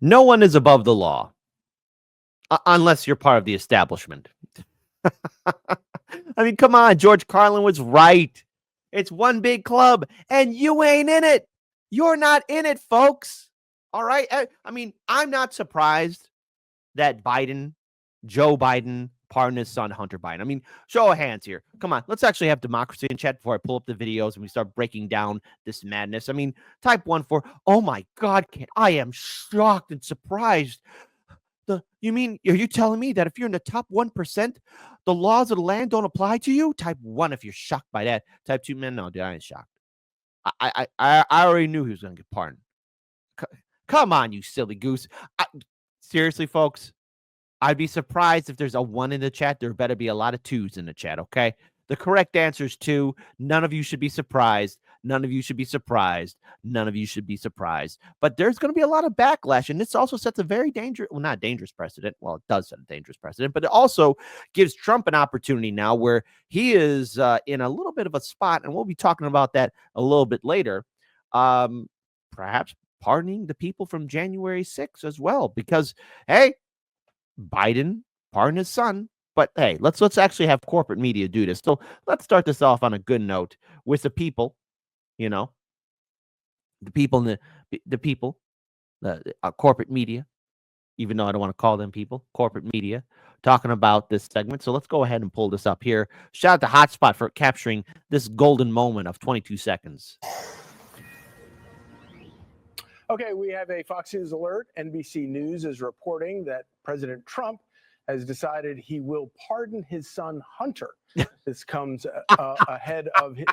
No one is above the law, unless you're part of the establishment. I mean, come on, George Carlin was right. It's one big club, and you ain't in it. You're not in it, folks. All right. I mean, I'm not surprised that Joe Biden, pardoned his son, Hunter Biden. I mean, show of hands here. Come on, let's actually have democracy in chat before I pull up the videos and we start breaking down this madness. I mean, type 1 for, oh my God, I am shocked and surprised. Are you telling me that if you're in the top 1%, the laws of the land don't apply to you? Type 1 if you're shocked by that. Type 2, man, no, dude, I ain't shocked. I already knew he was going to get pardoned. Come on, you silly goose. Seriously, folks, I'd be surprised if there's a 1 in the chat. There better be a lot of 2s in the chat, okay? The correct answer is 2. None of you should be surprised. None of you should be surprised. None of you should be surprised. But there's going to be a lot of backlash, and this also sets a very dangerous, well, not dangerous precedent. Well, it does set a dangerous precedent, but it also gives Trump an opportunity now where he is in a little bit of a spot, and we'll be talking about that a little bit later. Perhaps pardoning the people from January 6th as well, because, hey, Biden pardoned his son. But hey, let's actually have corporate media do this. So let's start this off on a good note with the people, the people in the corporate media, even though I don't want to call them people, corporate media, talking about this segment. So let's go ahead and pull this up here. Shout out to Hotspot for capturing this golden moment of 22 seconds. Okay, we have a Fox News alert. NBC News is reporting that President Trump has decided he will pardon his son, Hunter. This comes ahead of his,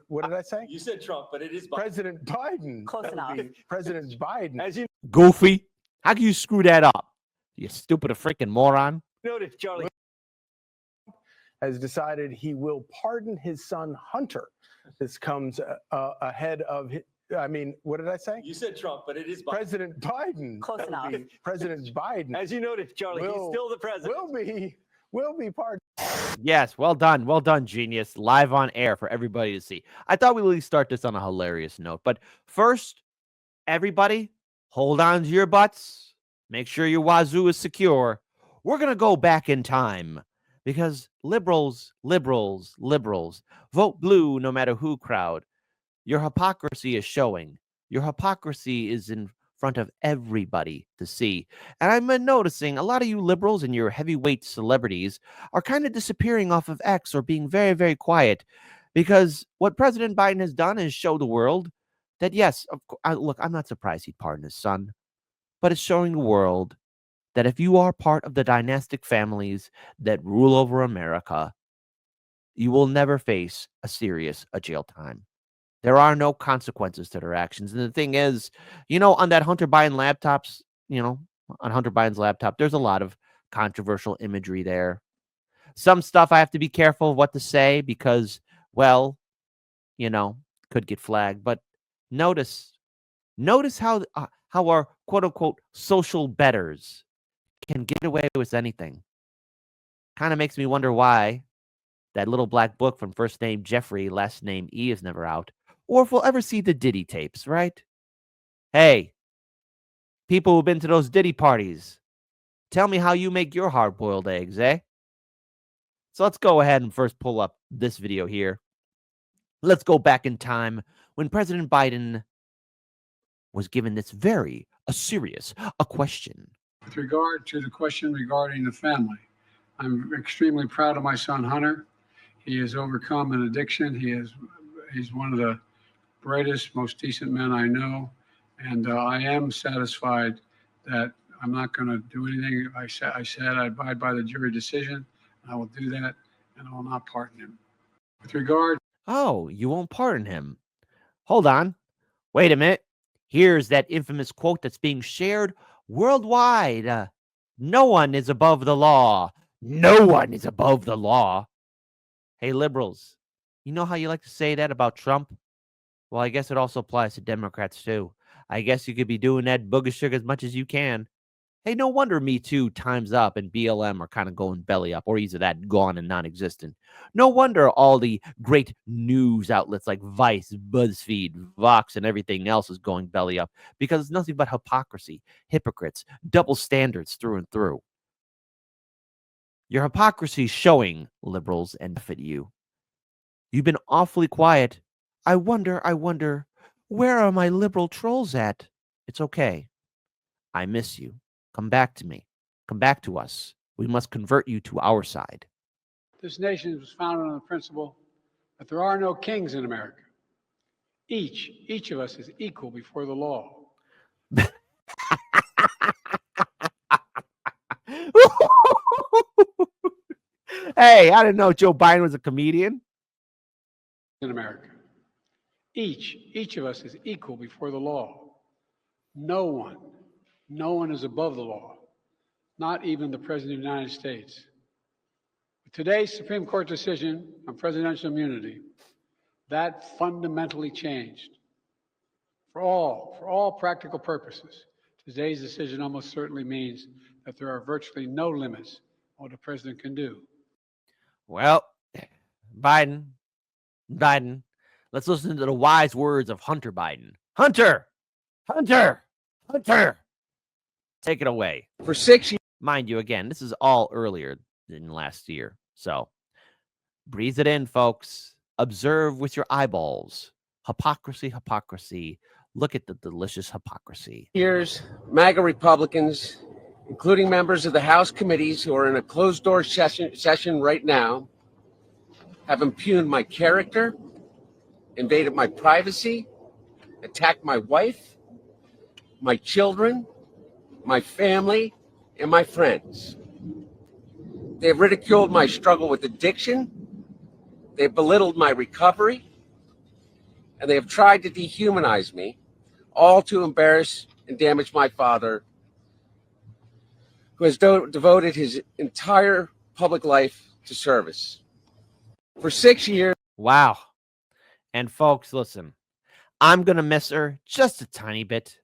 what did I say? You said Trump, but it is Biden. President Biden. Close enough. President Biden. As you Goofy. How can you screw that up? You stupid freaking moron. noted, Charlie has decided he will pardon his son, Hunter. This comes ahead of his, what did I say? You said Trump, but it is Biden. President Biden. Close enough. President Biden. As you noted, Charlie, he's still the president. Will be pardoned. Yes, well done, genius. Live on air for everybody to see. I thought we'd at least start this on a hilarious note. But first, everybody, hold on to your butts. Make sure your wazoo is secure. We're going to go back in time because liberals, vote blue no matter who crowd. Your hypocrisy is showing. Your hypocrisy is in front of everybody to see. And I've been noticing a lot of you liberals and your heavyweight celebrities are kind of disappearing off of X or being very, very quiet because what President Biden has done is show the world that, yes, look, I'm not surprised he'd pardon his son, but it's showing the world that if you are part of the dynastic families that rule over America, you will never face a jail time. There are no consequences to their actions. And the thing is, on that Hunter Biden laptops, on Hunter Biden's laptop, there's a lot of controversial imagery there. Some stuff I have to be careful of what to say because, well, could get flagged. But notice how our quote unquote social betters can get away with anything. Kind of makes me wonder why that little black book from first name Jeffrey, last name E is never out. Or if we'll ever see the Diddy tapes, right? Hey, people who've been to those Diddy parties, tell me how you make your hard-boiled eggs, eh? So let's go ahead and first pull up this video here. Let's go back in time when President Biden was given this very serious question. With regard to the question regarding the family, I'm extremely proud of my son, Hunter. He has overcome an addiction. He's one of the brightest, most decent men I know. And I am satisfied that I'm not going to do anything. I said I abide by the jury decision. I will do that, and I will not pardon him. With regard... Oh, you won't pardon him. Hold on. Wait a minute. Here's that infamous quote that's being shared worldwide. No one is above the law. No one is above the law. Hey, liberals, you know how you like to say that about Trump? Well, I guess it also applies to Democrats, too. I guess you could be doing that booger sugar as much as you can. Hey, no wonder Me Too, Time's Up, and BLM are kind of going belly up, or either that gone and non-existent. No wonder all the great news outlets like Vice, BuzzFeed, Vox, and everything else is going belly up, because it's nothing but hypocrisy, hypocrites, double standards through and through. Your hypocrisy is showing, liberals, and benefit you. You've been awfully quiet. I wonder, where are my liberal trolls at? It's okay. I miss you. Come back to me. Come back to us. We must convert you to our side. This nation was founded on the principle that there are no kings in America. Each of us is equal before the law. Hey, I didn't know Joe Biden was a comedian. In America, each of us is equal before the law. No one is above the law, not even the President of the United States. With today's Supreme Court decision on presidential immunity, that fundamentally changed. For all practical purposes, today's decision almost certainly means that there are virtually no limits on what the president can do. Well, Biden, let's listen to the wise words of Hunter Biden. Hunter! Take it away. For 6 years. Mind you, again, this is all earlier than last year. So breathe it in, folks. Observe with your eyeballs. Hypocrisy. Look at the delicious hypocrisy. Years, MAGA Republicans, including members of the House committees who are in a closed-door session right now, have impugned my character, invaded my privacy, attacked my wife, my children, my family, and my friends. They have ridiculed my struggle with addiction. They have belittled my recovery. And they have tried to dehumanize me, all to embarrass and damage my father, who has devoted his entire public life to service. For 6 years. Wow. And folks, listen, I'm going to miss her just a tiny bit.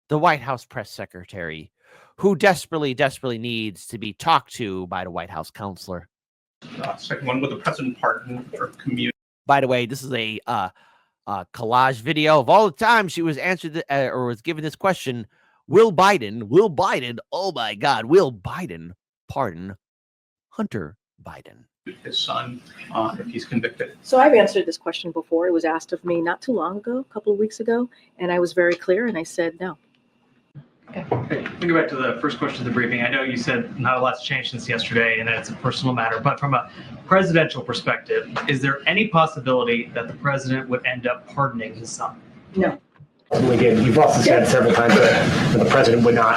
The White House press secretary, who desperately needs to be talked to by the White House counselor. Second one, with the president pardon for community. By the way, this is a collage video of all the time she was answered or was given this question. Will Biden, oh my God, will Biden pardon Hunter Biden? His son, if he's convicted. So I've answered this question before. It was asked of me not too long ago, a couple of weeks ago, and I was very clear, and I said no. Okay. We go back to the first question of the briefing. I know you said not a lot's changed since yesterday and that it's a personal matter, but from a presidential perspective, is there any possibility that the president would end up pardoning his son? No. Again, you've also said several times that the president would not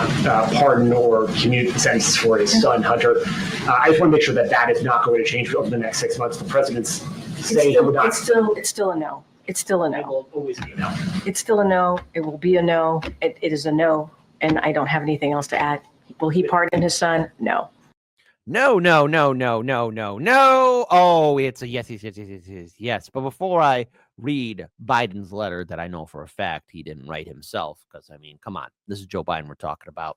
pardon or commute sentences for his son, Hunter. I just want to make sure that that is not going to change over the next 6 months. The president's saying he would not. It's still a no. It's still a no. It will always be a no. It's still a no. It will be a no. It is a no. And I don't have anything else to add. Will he pardon his son? No. No. Oh, it's a yes. But before I read Biden's letter that I know for a fact he didn't write himself, because, I mean, come on, this is Joe Biden we're talking about.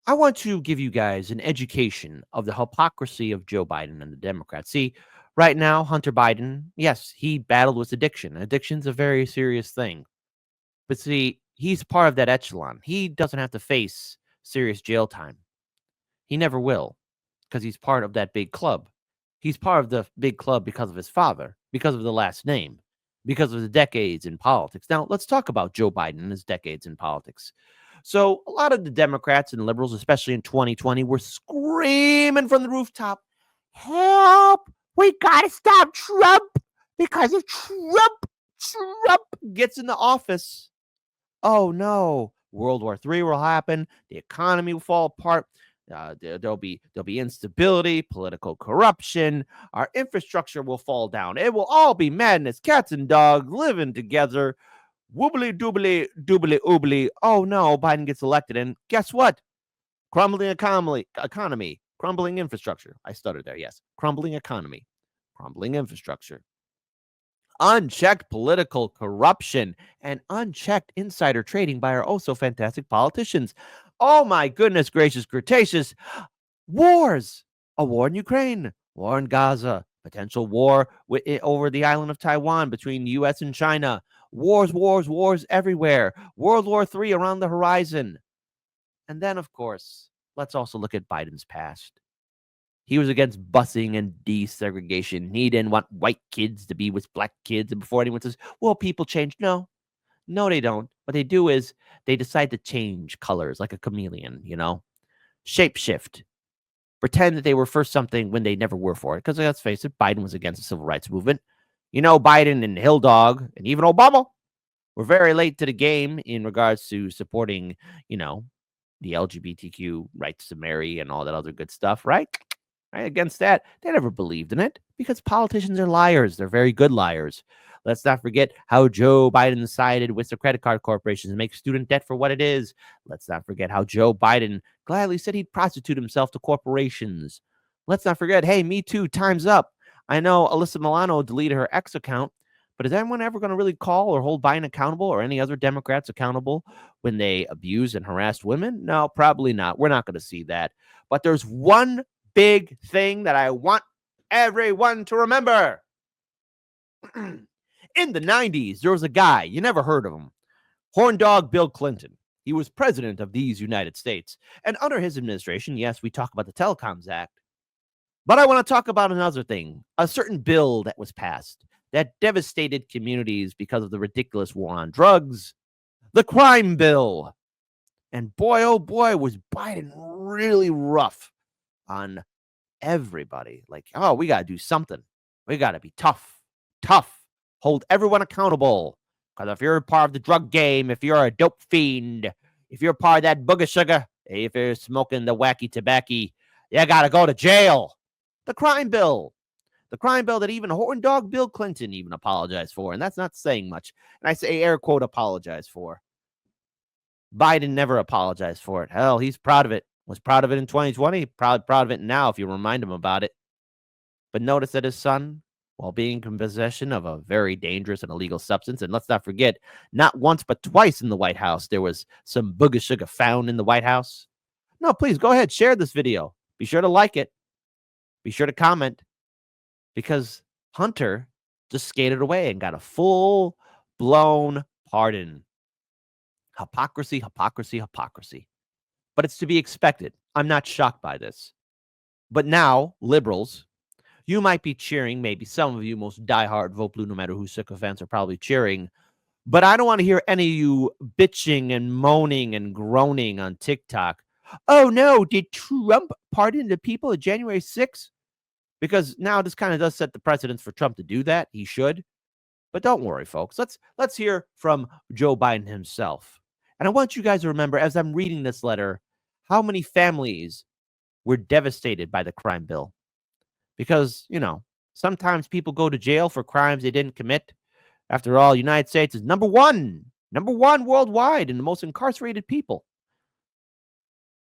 I want to give you guys an education of the hypocrisy of Joe Biden and the Democrats. See, right now, Hunter Biden, yes, he battled with addiction. Addiction's a very serious thing. But see, he's part of that echelon. He doesn't have to face serious jail time. He never will, because he's part of that big club. He's part of the big club because of his father, because of the last name, because of the decades in politics. Now, let's talk about Joe Biden and his decades in politics. So a lot of the Democrats and liberals, especially in 2020, were screaming from the rooftop, help, we got to stop Trump, because if Trump gets in the office, oh no, World War III will happen, the economy will fall apart, there'll be instability, political corruption, our infrastructure will fall down. It will all be madness, cats and dogs living together, woobly doobly doobly oobly. Oh no, Biden gets elected, and guess what? Crumbling economy, crumbling infrastructure. I stuttered there, yes. Crumbling economy, crumbling infrastructure. Unchecked political corruption and unchecked insider trading by our oh so fantastic politicians. Oh my goodness gracious, cretaceous. Wars. A war in Ukraine, war in Gaza, potential war over the island of Taiwan between the U.S. and China. Wars everywhere. World War III around the horizon. And then, of course, let's also look at Biden's past. He was against busing and desegregation. He didn't want white kids to be with black kids. And before anyone says, well, people change. No, they don't. What they do is they decide to change colors like a chameleon, you know, shapeshift, pretend that they were for something when they never were for it. Because let's face it, Biden was against the civil rights movement. You know, Biden and Hill Dog and even Obama were very late to the game in regards to supporting, you know, the LGBTQ rights to marry and all that other good stuff, right? Against that, they never believed in it because politicians are liars. They're very good liars. Let's not forget how Joe Biden sided with the credit card corporations and make student debt for what it is. Let's not forget how Joe Biden gladly said he'd prostitute himself to corporations. Let's not forget, hey, Me Too, time's up. I know Alyssa Milano deleted her X account, but is anyone ever going to really call or hold Biden accountable or any other Democrats accountable when they abused and harassed women? No, probably not. We're not going to see that. But there's one big thing that I want everyone to remember. In the 90s, there was a guy, you never heard of him, Horn Dog Bill Clinton. He was president of these United States. And under his administration, yes, we talk about the Telecoms Act. But I want to talk about another thing, a certain bill that was passed that devastated communities because of the ridiculous war on drugs, the crime bill. And boy, oh boy, was Biden really rough on everybody. Like, oh, we got to do something. We got to be tough, hold everyone accountable. Because if you're a part of the drug game, if you're a dope fiend, if you're part of that booger sugar, if you're smoking the wacky tobacco, you got to go to jail. The crime bill that even Horn Dog Bill Clinton even apologized for. And that's not saying much. And I say air quote apologize for. Biden never apologized for it. Hell, he's proud of it. Was proud of it in 2020. Proud of it now if you remind him about it. But notice that his son, while being in possession of a very dangerous and illegal substance, and let's not forget, not once but twice in the White House, there was some booger sugar found in the White House. No, please go ahead, share this video. Be sure to like it. Be sure to comment. Because Hunter just skated away and got a full-blown pardon. Hypocrisy. But it's to be expected. I'm not shocked by this. But now, liberals, you might be cheering, maybe some of you most diehard vote blue, no matter who sycophants are probably cheering. But I don't want to hear any of you bitching and moaning and groaning on TikTok. Oh no, did Trump pardon the people of January 6th? Because now this kind of does set the precedence for Trump to do that. He should. But don't worry, folks. Let's hear from Joe Biden himself. And I want you guys to remember, as I'm reading this letter, how many families were devastated by the crime bill. Because, you know, sometimes people go to jail for crimes they didn't commit. After all, United States is number one worldwide in the most incarcerated people.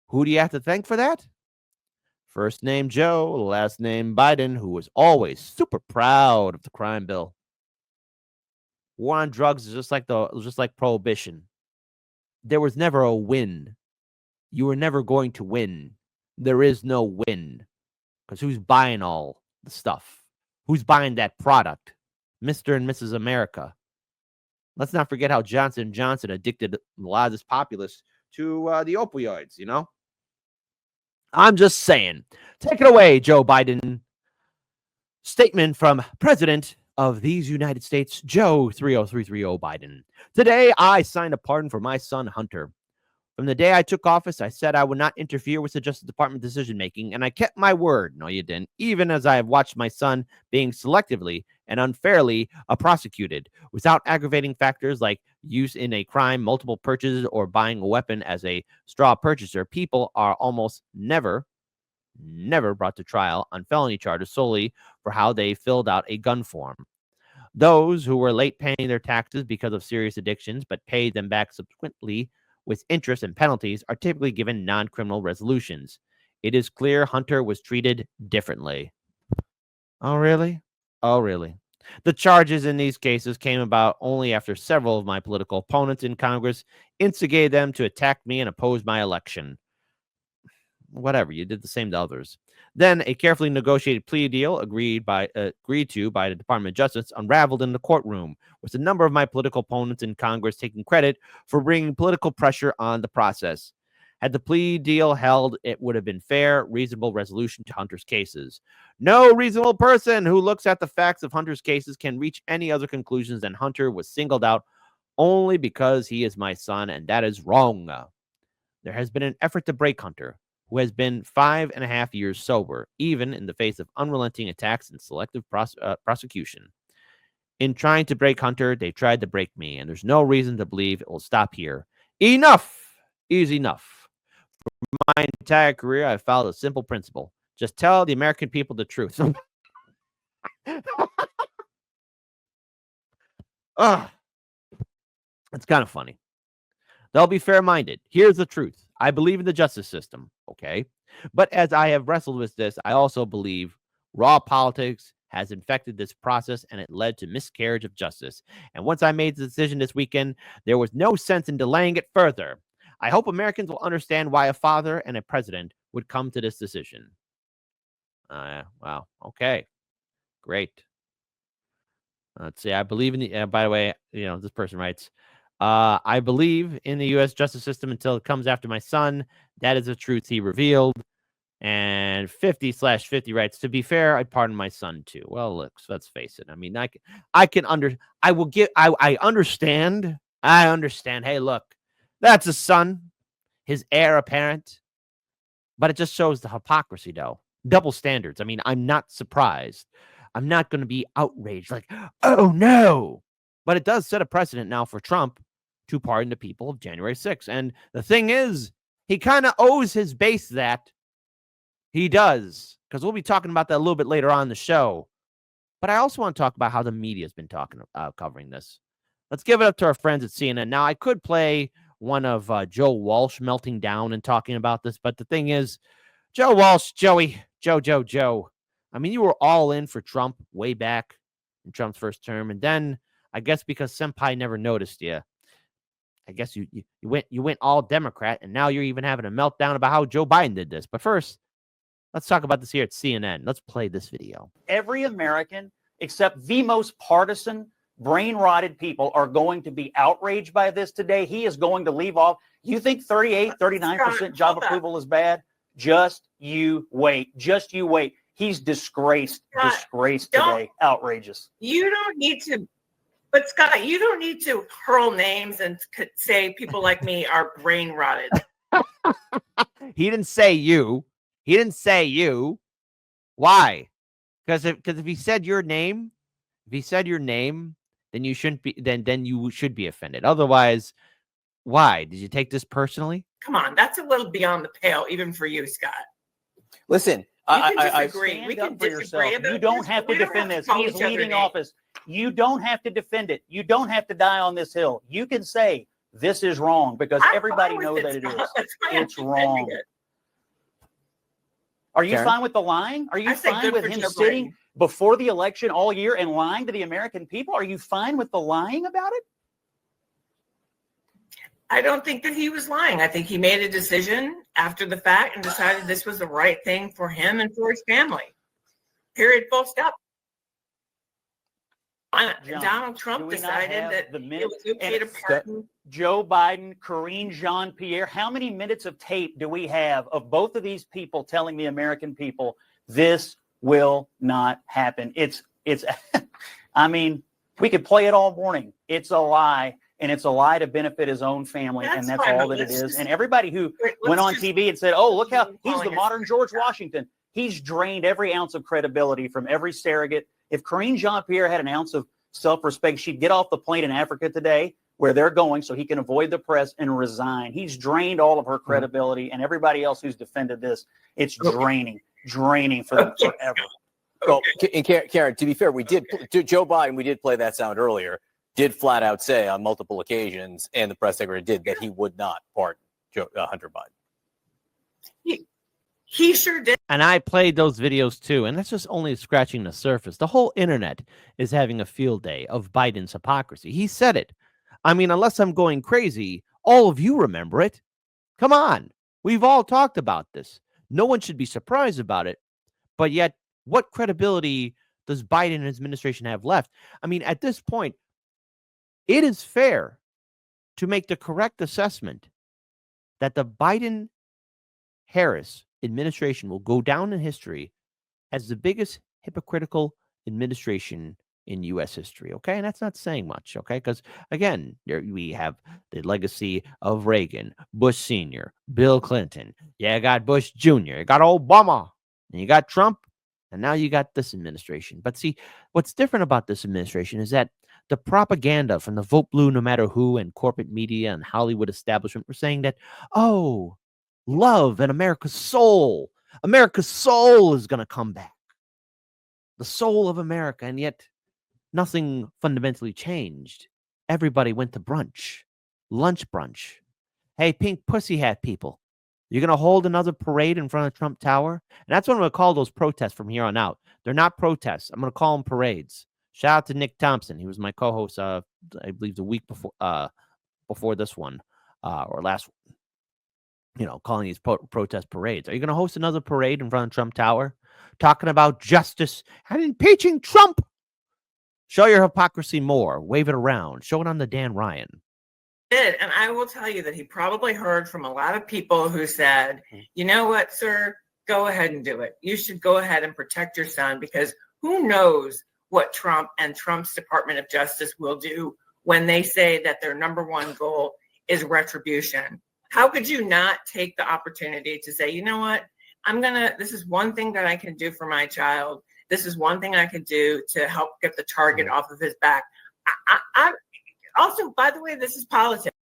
Who do you have to thank for that? First name Joe, last name Biden, who was always super proud of the crime bill. War on drugs is just like prohibition. There was never a win. You were never going to win. There is no win. Because who's buying all the stuff? Who's buying that product? Mr. and Mrs. America. Let's not forget how Johnson & Johnson addicted a lot of this populace to the opioids, you know? I'm just saying. Take it away, Joe Biden. Statement from President of these United States, Joe 30330 Biden. Today, I signed a pardon for my son, Hunter. From the day I took office, I said I would not interfere with the Justice Department decision-making, and I kept my word. No, you didn't. Even as I have watched my son being selectively and unfairly prosecuted without aggravating factors like use in a crime, multiple purchases, or buying a weapon as a straw purchaser, people are almost never brought to trial on felony charges solely for how they filled out a gun form. Those who were late paying their taxes because of serious addictions but paid them back subsequently with interest and penalties are typically given non-criminal resolutions. It is clear Hunter was treated differently. Oh, really? Oh, really? The charges in these cases came about only after several of my political opponents in Congress instigated them to attack me and oppose my election. Whatever, you did the same to others. Then a carefully negotiated plea deal agreed to by the Department of Justice unraveled in the courtroom, with a number of my political opponents in Congress taking credit for bringing political pressure on the process. Had the plea deal held, it would have been fair, reasonable resolution to Hunter's cases. No reasonable person who looks at the facts of Hunter's cases can reach any other conclusions than Hunter was singled out only because he is my son, and that is wrong. There has been an effort to break Hunter, who has been 5.5 years sober, even in the face of unrelenting attacks and selective prosecution. In trying to break Hunter, they tried to break me, and there's no reason to believe it will stop here. Enough is enough. For my entire career, I've followed a simple principle. Just tell the American people the truth. It's kind of funny. They'll be fair-minded. Here's the truth. I believe in the justice system, okay? But as I have wrestled with this, I also believe raw politics has infected this process, and it led to miscarriage of justice. And once I made the decision this weekend, there was no sense in delaying it further. I hope Americans will understand why a father and a president would come to this decision. Wow. Okay. Great. Let's see. I believe in the, by the way, this person writes, I believe in the U.S. justice system until it comes after my son. That is the truth he revealed. And 50/50 writes, to be fair, I'd pardon my son too. Well, look, let's face it. I mean, I understand. Hey, look, that's a son, his heir apparent. But it just shows the hypocrisy, though. Double standards. I mean, I'm not surprised. I'm not going to be outraged like, oh, no. But it does set a precedent now for Trump to pardon the people of January 6th. And the thing is, he kind of owes his base that. He does, because we'll be talking about that a little bit later on in the show. But I also want to talk about how the media has been covering this. Let's give it up to our friends at CNN. Now, I could play one of Joe Walsh melting down and talking about this, but the thing is, Joe Walsh, Joe. I mean, you were all in for Trump way back in Trump's first term, and then I guess because Senpai never noticed you, I guess you went all Democrat, and now you're even having a meltdown about how Joe Biden did this. But first, let's talk about this here at CNN. Let's play this video. Every American, except the most partisan, brain-rotted people, are going to be outraged by this today. He is going to leave off. You think 39% job approval is bad? Just you wait. Just you wait. He's disgraced today. Outrageous. You don't need to, but Scott, you don't need to hurl names and say people like me are brain rotted. He didn't say you. He didn't say you. Why? Because if he said your name, then you shouldn't be. Then you should be offended. Otherwise, why did you take this personally? Come on, that's a little beyond the pale, even for you, Scott. Listen, I disagree. We can disagree. You don't have to defend this. He's leaving office. You don't have to defend it. You don't have to die on this hill. You can say this is wrong because everybody knows that it is. It's wrong. Are you fine with the lying? Are you fine with him sitting before the election all year and lying to the American people? Are you fine with the lying about it? I don't think that he was lying. I think he made a decision after the fact and decided this was the right thing for him and for his family. Period. Full stop. John, Donald Trump decided that it was okay to pardon Joe Biden, Karine Jean-Pierre. How many minutes of tape do we have of both of these people telling the American people this will not happen? It's I mean, we could play it all morning. It's a lie. And it's a lie to benefit his own family. And that's all that it is. And everybody who went on TV and said, oh, look how he's the modern George Washington. He's drained every ounce of credibility from every surrogate. If Karine Jean-Pierre had an ounce of self-respect, she'd get off the plane in Africa today where they're going so he can avoid the press and resign. He's drained all of her credibility, and everybody else who's defended this, it's draining for them forever. Well, and Karen, to be fair, Joe Biden, we did play that sound earlier, did flat out say on multiple occasions, and the press secretary did, that he would not pardon Hunter Biden. He sure did. And I played those videos too, and that's just only scratching the surface. The whole internet is having a field day of Biden's hypocrisy. He said it. I mean, unless I'm going crazy, All of you remember it. Come on. We've all talked about this. No one should be surprised about it. But yet, what credibility does Biden and his administration have left? I mean, at this point, it is fair to make the correct assessment that the Biden-Harris administration will go down in history as the biggest hypocritical administration in U.S. history, okay? And that's not saying much, okay? Because, again, we have the legacy of Reagan, Bush Sr., Bill Clinton. Yeah, you got Bush Jr., you got Obama, and you got Trump, and now you got this administration. But see, what's different about this administration is that the propaganda from the Vote Blue no matter who and corporate media and Hollywood establishment were saying that, oh, love and America's soul is going to come back. The soul of America. And yet nothing fundamentally changed. Everybody went to brunch, lunch brunch. Hey, pink pussy hat people, you're going to hold another parade in front of Trump Tower? And that's what I'm going to call those protests from here on out. They're not protests. I'm going to call them parades. Shout out to Nick Thompson. He was my co-host, I believe, the week before this one, or last one. You know, calling these protest parades. Are you going to host another parade in front of Trump Tower, talking about justice and impeaching Trump? Show your hypocrisy more. Wave it around. Show it on the Dan Ryan. And I will tell you that he probably heard from a lot of people who said, you know what, sir, go ahead and do it. You should go ahead and protect your son, because who knows what Trump and Trump's Department of Justice will do when they say that their number one goal is retribution. How could you not take the opportunity to say, you know what, this is one thing that I can do for my child. This is one thing I can do to help get the target off of his back. I also, by the way, this is politics.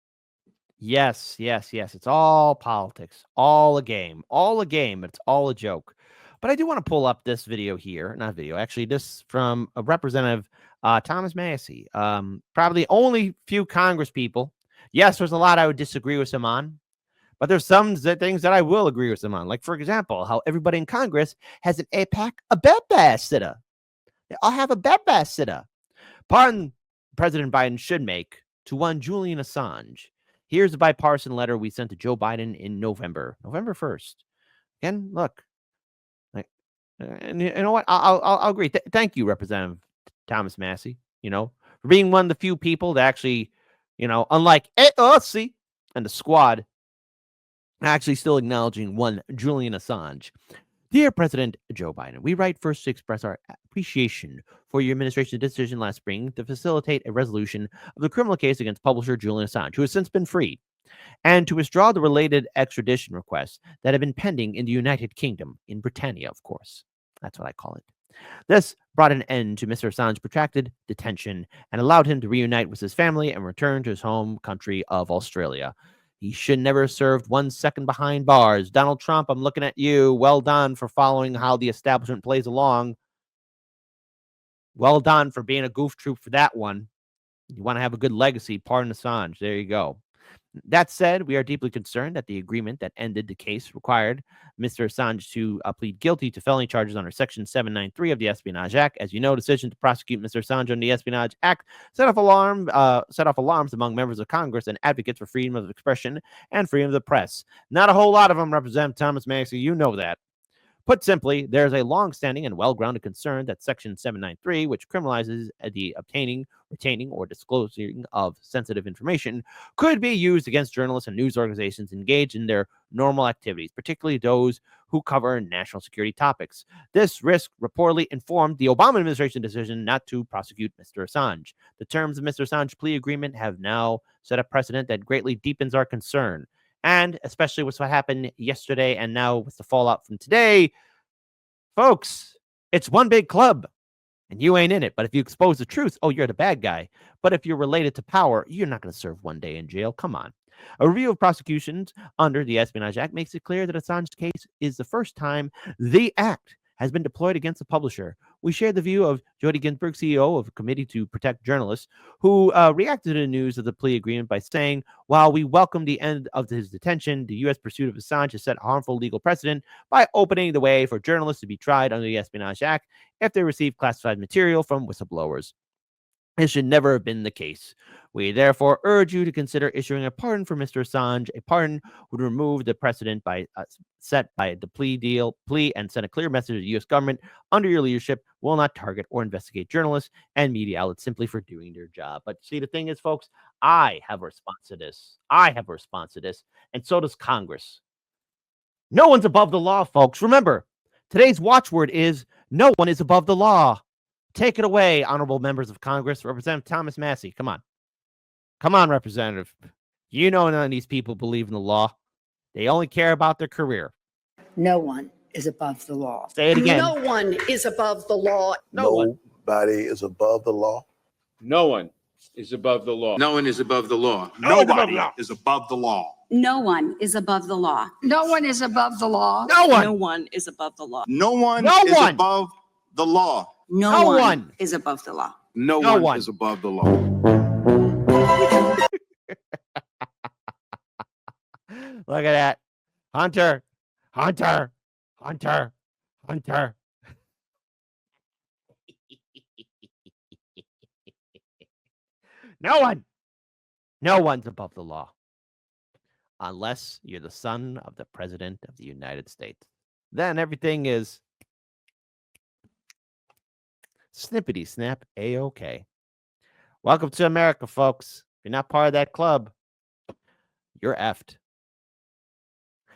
Yes. It's all politics, all a game, but it's all a joke. But I do want to pull up this video here, not video, actually, this from a Representative Thomas Massie. Probably the only few Congress people. Yes, there's a lot I would disagree with him on, but there's some things that I will agree with him on. Like, for example, how everybody in Congress has an AIPAC, a bedbasitter. I'll have a bedbasitter. Pardon President Biden should make to one Julian Assange. Here's a bipartisan letter we sent to Joe Biden in November 1st. Again, look. And you know what? I'll agree. Thank you, Representative Thomas Massie, for being one of the few people that actually, unlike AOC and the squad, actually still acknowledging one Julian Assange. Dear President Joe Biden, we write first to express our appreciation for your administration's decision last spring to facilitate a resolution of the criminal case against publisher Julian Assange, who has since been freed, and to withdraw the related extradition requests that have been pending in the United Kingdom, in Britannia, of course. That's what I call it. This brought an end to Mr. Assange's protracted detention and allowed him to reunite with his family and return to his home country of Australia. He should never have served 1 second behind bars. Donald Trump, I'm looking at you. Well done for following how the establishment plays along. Well done for being a goof troop for that one. You want to have a good legacy, pardon Assange. There you go. That said, we are deeply concerned that the agreement that ended the case required Mr. Assange to plead guilty to felony charges under Section 793 of the Espionage Act. As you know, decision to prosecute Mr. Assange under the Espionage Act set off alarms among members of Congress and advocates for freedom of expression and freedom of the press. Not a whole lot of them, Representative Thomas Massie. You know that. Put simply, there is a long-standing and well-grounded concern that Section 793, which criminalizes the obtaining, retaining, or disclosing of sensitive information, could be used against journalists and news organizations engaged in their normal activities, particularly those who cover national security topics. This risk reportedly informed the Obama administration decision not to prosecute Mr. Assange. The terms of Mr. Assange's plea agreement have now set a precedent that greatly deepens our concern. And especially with what happened yesterday and now with the fallout from today, folks, it's one big club and you ain't in it. But if you expose the truth, oh, you're the bad guy. But if you're related to power, you're not going to serve 1 day in jail. Come on. A review of prosecutions under the Espionage Act makes it clear that Assange's case is the first time the act has been deployed against a publisher. We share the view of Jody Ginsburg, CEO of a committee to protect journalists, who reacted to the news of the plea agreement by saying, while we welcome the end of his detention, the U.S. pursuit of Assange has set a harmful legal precedent by opening the way for journalists to be tried under the Espionage Act if they receive classified material from whistleblowers. This should never have been the case. We therefore urge you to consider issuing a pardon for Mr. Assange. A pardon would remove the precedent set by the plea and send a clear message to the U.S. government under your leadership will not target or investigate journalists and media outlets simply for doing their job. But see, the thing is, folks, I have a response to this. And so does Congress. No one's above the law, folks. Remember, today's watchword is no one is above the law. Take it away, honorable members of Congress. Representative Thomas Massey, come on. Come on, Representative. You know none of these people believe in the law. They only care about their career. No one is above the law. Say it again. No one is above the law. Nobody is above the law. No one is above the law. No one is above the law. Nobody is above the law. No one is above the law. No one is above the law. No one. No one is above the law. No one No is one. above the law. No one. is above the law. No one is above the law. Look at that. Hunter. No one's above the law. Unless you're the son of the President of the United States. Then everything is snippety snap A-OK. Welcome to America, folks. If you're not part of that club, you're effed.